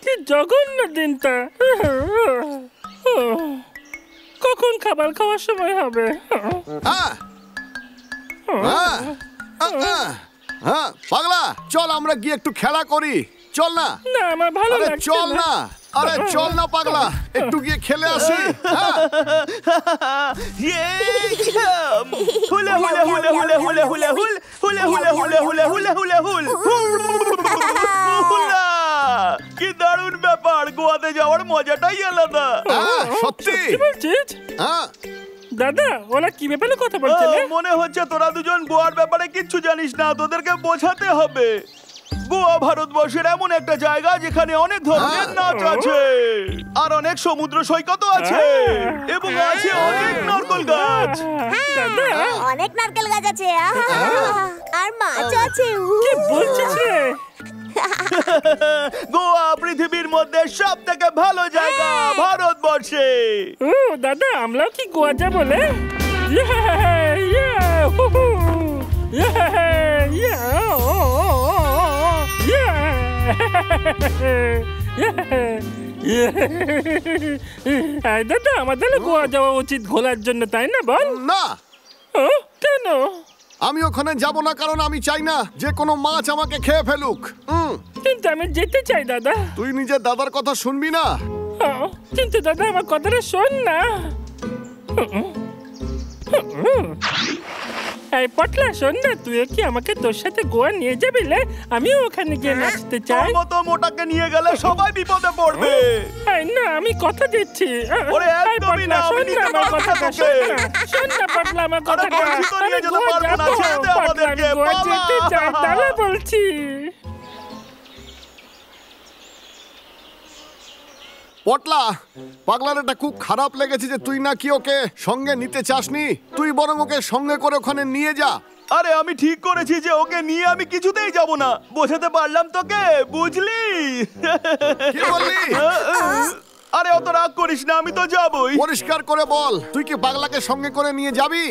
কি জঘন্য দিনটা। কখন খাবার খাওয়ার সময় হবে? পাগলা, চল আমরা গিয়ে একটু খেলা করি। চল না। না, আমার ভালো লাগছে চল না। আরে চল না পাগলা, একটু গিয়ে খেলে আসি। হুলে হুলে হুলে হুলে হুলে হুলে হুল হুলে হুলে হুলে হুলে হুলে হুলে হুল। কি দারুণ ব্যাপার, গোয়াতে যাওয়ার মজাটাই আলাদা। সত্যি বলছিস? দাদা, ওরা কি ব্যাপারে কথা বলছে? মনে হচ্ছে তোরা দুজন গোয়ার ব্যাপারে কিচ্ছু জানিস না, তোদেরকে বোঝাতে হবে। গোয়া ভারতবর্ষের এমন একটা জায়গা যেখানে অনেক ধরনের নাচ আছে, আর অনেক সমুদ্র সৈকতও আছে, এবং আছে অনেক নারকেল গাছ। অনেক নারকেল গাছ আছে, আর মাছ আছে। কি বলছিস রে? গোয়া পৃথিবীর মধ্যে সব থেকে ভালো জায়গা ভারতবর্ষে। দাদা, আমরাও কি গোয়া যাবো? দাদা, আমাদের গোয়া যাওয়া উচিত ঘোরার জন্য, তাই না? বল না। কেন? আমি ওখানে যাব না, কারণ আমি চাই না যে কোনো মাছ আমাকে খেয়ে ফেলুক। কিন্তু আমি যেতে চাই দাদা। তুই নিজের দাদার কথা শুনবি না? কিন্তু দাদা, আমার কথাটা শোন না। এই পটলা, শোন না, তুই কি আমাকে তোর সাথে গোয়া নিয়ে যাবি? আমিও ওখানে গিয়ে নাচতে চাই। মতো মোটাকে নিয়ে গেলে সবাই বিপদে পড়বে। না, আমি কথা দিচ্ছি। ওরে একদমই না, আমি নিতে পারবো না তোকে। শোন না পটলা, আমার কথাটা। বলছি তো নিয়ে যেতে পারবো না, ছেড়ে দে আমাদেরকে। গোয়া যেতে চাই, দাদা বলছি। পটলা, পাগলার এটা খুব খারাপ লেগেছে যে তুই নাকি ওকে সঙ্গে নিতে চাসনি। তুই বরং ওকে সঙ্গে করে ওখানে নিয়ে যা। আরে আমি ঠিক করেছি যে ওকে নিয়ে আমি কিছুতেই যাব না। বোঝাতে পারলাম তোকে, বুঝলি? কি বললি? আরে অত রাগ করিস না, আমি তো যাবই। পরিষ্কার করে বল, তুই কি পাগলাকে সঙ্গে করে নিয়ে যাবি?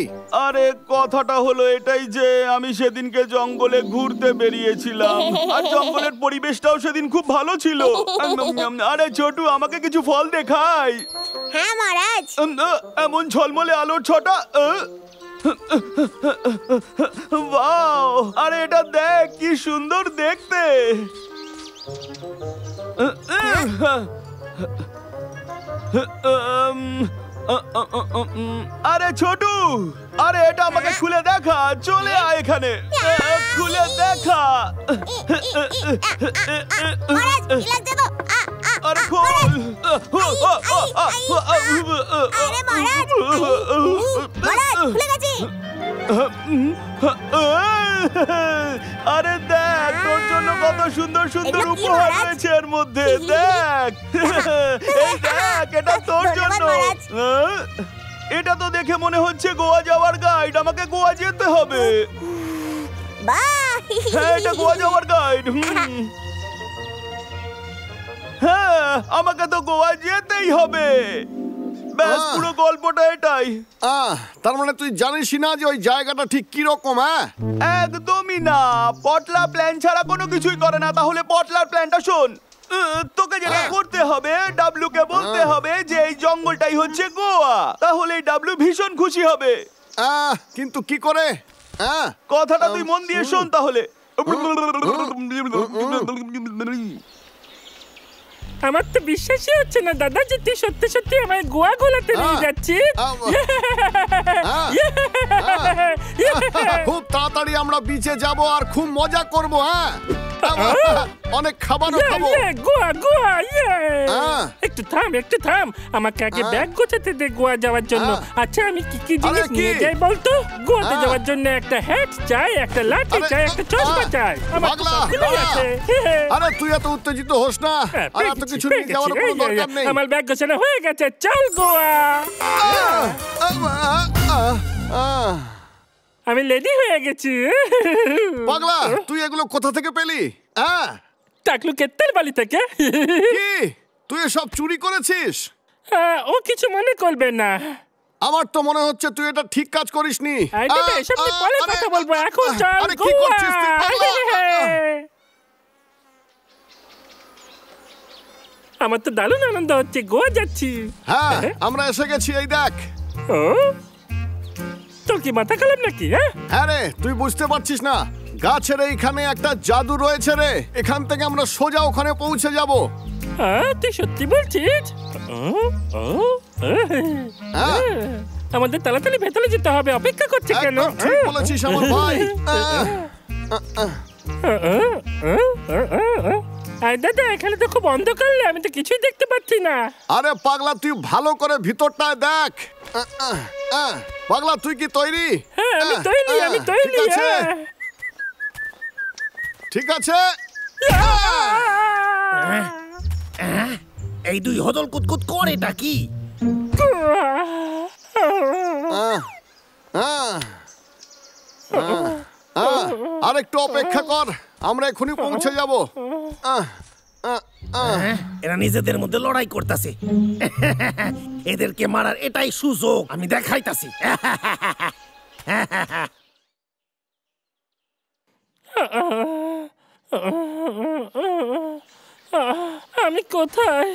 আরে কথাটা হলো এটাই যে আমি সেদিনকে জঙ্গলে ঘুরতে বেরিয়েছিলাম, আর জঙ্গলের পরিবেশটাও সেদিন খুব ভালো ছিল। আরে ছোটু, আমাকে কিছু ফল দেখাই। হ্যাঁ মহারাজ। এমন ঝলমলে আলোর ছটা। ওয়াও! আরে এটা দেখ, কি সুন্দর দেখতে। আরে ছোটু, আরে এটা আমাকে খুলে দেখা। চলে আয় এখানে, খুলে দেখা। আরে খোল। আরে দেখ, তোর জন্য কত সুন্দর সুন্দর উপহার রয়েছে এর মধ্যে। দেখ, এই দেখ, এটা তোর জন্য। এটা তো দেখে মনে হচ্ছে গোয়া যাওয়ার গাইড। আমাকে গোয়া যেতে হবে। হ্যাঁ, এটা গোয়া যাওয়ার গাইড। হ্যাঁ, আমাকে তো গোয়া যেতেই হবে। ব্যাস, পুরো গল্পটা এটাই। তার মানে তুই জানিসই না যে ওই জায়গাটা ঠিক কি রকম? একদমই না। পটলা প্ল্যান ছাড়া কোনো কিছুই করে না। তাহলে পটলার প্ল্যানটা শোন। তোকে যেটা করতে হবে, ডাবলু কে বলতে হবে যে এই জঙ্গলটাই হচ্ছে গোয়া। তাহলে ডাবলু ভীষণ খুশি হবে। কিন্তু কি করে? কথাটা তুই মন দিয়ে শোন তাহলে। আমার তো বিশ্বাসই হচ্ছে না দাদা যে তুই সত্যি সত্যি আমায় গোয়া ঘোরাতে নিয়ে যাচ্ছিস। খুব তাড়াতাড়ি আমরা বিচে যাব আর খুব মজা করব। অনেক খাবারও খাবো। গোয়া গোয়া। একটু থাম, আমাকে আগে ব্যাগ গোছাতে দে গোয়া যাওয়ার জন্য। আচ্ছা, আমি কি কি জিনিস নিয়ে যাই বলতো? গোয়াতে যাওয়ার জন্য একটা হ্যাট চাই, একটা লাঠি চাই, একটা চশমা চাই। আমার তো সবগুলোই আছে। আরে তুই এত উত্তেজিত হোস না, আর এত কিছু নিয়ে যাওয়ার কোনো দরকার নেই। আমার ব্যাগ গোছানো হয়ে গেছে, চল গোয়া। আমি রেডি হয়ে গেছি। পাগলা, তুই এগুলো কোথা থেকে পেলি? টাকলু কেত্তের বাড়ি থেকে। কি তুই এসব চুরি করেছিস? ও কিছু মনে করবে না। আমার তো মনে হচ্ছে তুই এটা ঠিক কাজ করিসনি। এসব নিয়ে পরে কথা বলবো, এখন চল কি করছিস তুই? আমার তো দারুণ আনন্দ হচ্ছে, গোয়া যাচ্ছি। হ্যাঁ আমরা এসে গেছি, এই দেখ। ও তোর কি মাথা খারাপ নাকি? হ্যাঁ রে, তুই বুঝতে পারছিস না, গাছের এইখানে একটা জাদু রয়েছে রে। এখান থেকে আমরা সোজা ওখানে পৌঁছে যাব। তুই সত্যি বলছিস? আমাদের তাড়াতাড়ি ভেতরে যেতে হবে, অপেক্ষা করছে কেন? একদম ঠিক বলেছিস আমার ভাই। দাদা এখানে তো খুব অন্ধকার, আমি তো কিছুই দেখতে পাচ্ছি না। আরে পাগলা, তুই ভালো করে ভিতরটায় দেখ। পাগলা তুই কি তৈরি? হ্যাঁ আমি তৈরি, আমি তৈরি। ঠিক আছে। এই দুই হদল কুতকুত করে এটা কি? আর একটু অপেক্ষা কর, আমরা এখনই পৌঁছে যাব। এরা নিজেদের মধ্যে লড়াই করতেছে। এদেরকে মারার এটাই সুযোগ, আমি দেখাইতাছি। আমি কোথায়?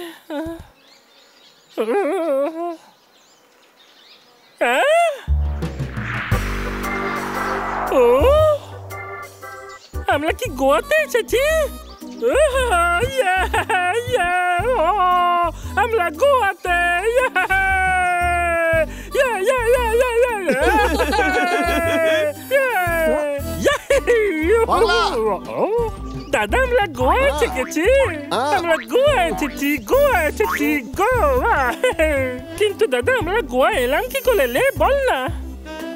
ও আমরা কি গোয়াতে এসেছি? আমরা গোয়াতে। দাদা আমরা গোয়া এসে গেছি, আমরা গোয়া এসেছি, গোয়া এসেছি, গোয়া। কিন্তু দাদা আমরা গোয়া এলাম কি করে, লে বল না।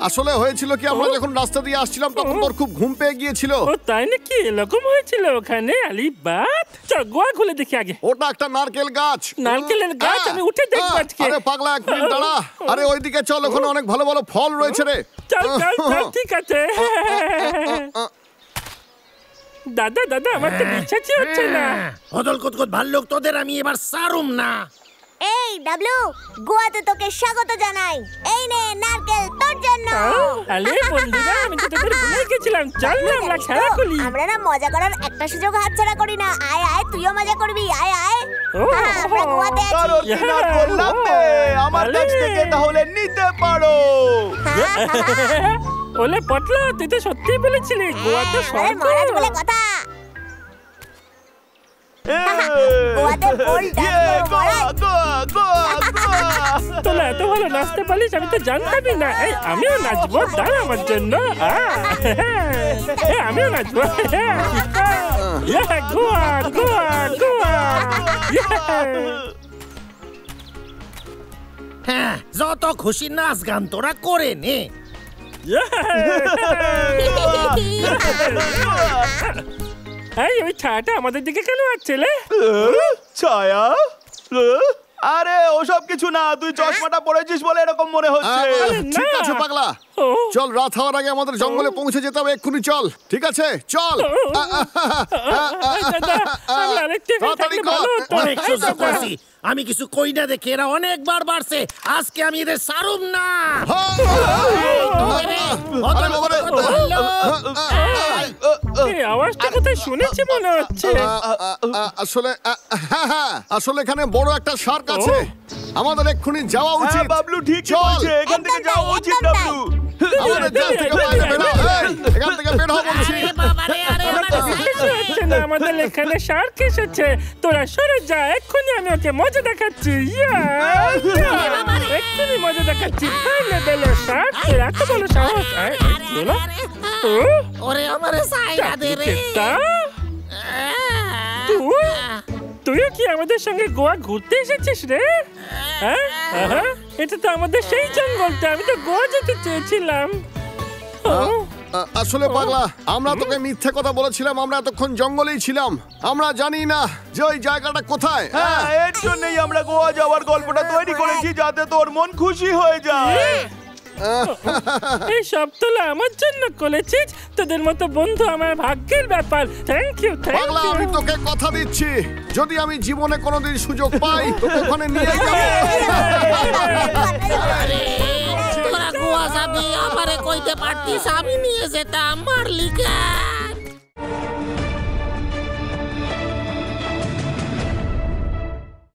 আসলে হয়েছিল কি, আমরা যখন রাস্তা দিয়ে আসছিলাম তখন তোর খুব ঘুম পেয়ে গিয়েছিল। ও তাই নাকি? এরকম হয়েছিল ওখানে? আলিবাত, চল গোয়া খুলে দেখি আগে। ওটা একটা নারকেল গাছ। নারকেলের গাছ? আমি উঠে দেখব আজকে। আরে পাগলা এক মিনিট দাঁড়া। আরে ওইদিকে চল, ওখানে অনেক ভালো ভালো ফল রয়েছে রে। চল চল চল, ঠিক আছে। দাদা দাদা আমার তো বিশ্বাসই হচ্ছে না। হদল কুতকুত ভাল্লুক, তোদের আমি এবার সারুম না। এই ডাবলু, গোয়াতে তোকে স্বাগত জানাই। এই নে নারকেল তোর জন্য। আরে বন্ধুরা, আমি তো তোদের ভুলে গেছিলাম। চল না আমরা খেলা করি। আমরা না মজা করার একটা সুযোগ হাতছাড়া করি না। আয় আয়, তুইও মজা করবি। আয় আয়। আমরা গোয়াতে আছি। কারোর কি নারকেল লাগবে আমার কাছ থেকে তাহলে নিতে পারো। ওলে পটলা, তুই তো সত্যি বলেছিলি গোয়া তো স্বর্গ। মহারাজ বলে কথা। গোয়াতে ফুল ডান্স করো মহারাজ। তোরা এত ভালো নাচতে পারিস, আমি তো জানতামই না। এই আমিও নাচবো, দাঁড়া আমার জন্য। আমিও নাচবো। গোয়া গোয়া গোয়া। হ্যাঁ, যত খুশি নাচ গান তোরা করে নে। এই ওই ছায়াটা আমাদের দিকে কেন আসছে রে? ছায়া? আরে ওসব কিছু না, তুই চশমাটা পরেছিস বলে এরকম মনে হচ্ছে। ঠিক আছে পাগলা, চল, রাত হওয়ার আগে আমাদের জঙ্গলে পৌঁছে যেতে হবে। এক্ষুনি চল। ঠিক আছে চল। অনেক সহ্য করছি, আমি কিছু কই না দেখে এরা অনেকবার বাড়ছে। আজকে আমি এদের সারুম না। এই আওয়াজটা কোথায় শুনেছি মনে হচ্ছে। আসলে এখানে বড় একটা শার্ক আছে, আমাদের এক্ষুনি যাওয়া উচিত। বাবলু ঠিক বলছে, এখান থেকে যাওয়া উচিত। বাবলু আমাদের জেল থেকে বাইরে বের হ। এখান থেকে বের হ বলছি। আমাদের এখানে শার্ক এসেছে, তোরা সরে যা। এক্ষুনি আমি ওকে মজা দেখাচ্ছি। এক্ষুনি মজা দেখাচ্ছি। শার্ক এত বড় সাহস। ওরে আমারে সাইরা দে রে। তুইও কি আমাদের সঙ্গে গোয়া ঘুরতে এসেছিস রে? এটা তো আমাদের সেই জঙ্গলটা, আমি তো গোয়া যেতে চেয়েছিলাম। আসলে পাগলা, আমরা তোকে মিথ্যে কথা বলেছিলাম। আমরা এতক্ষণ জঙ্গলেই ছিলাম, আমরা জানি না যে ওই জায়গাটা কোথায়। হ্যাঁ, এর জন্যই আমরা গোয়া যাওয়ার গল্পটা তৈরি করেছি, যাতে তোর মন খুশি হয়ে যায়। এই সব তোলা আমার জন্য করেছিস। তোদের মতো বন্ধু আমার ভাগ্যের ব্যাপার। থ্যাংক ইউ পাগলা, আমি তোকে কথা দিচ্ছি, যদি আমি জীবনে কোনোদিন সুযোগ পাই তোকে ওখানে নিয়ে যাব। তোরা গোয়া যাবি, আমারে কইতে পারতিস, আমি নিয়ে যেতাম। মারলি কে?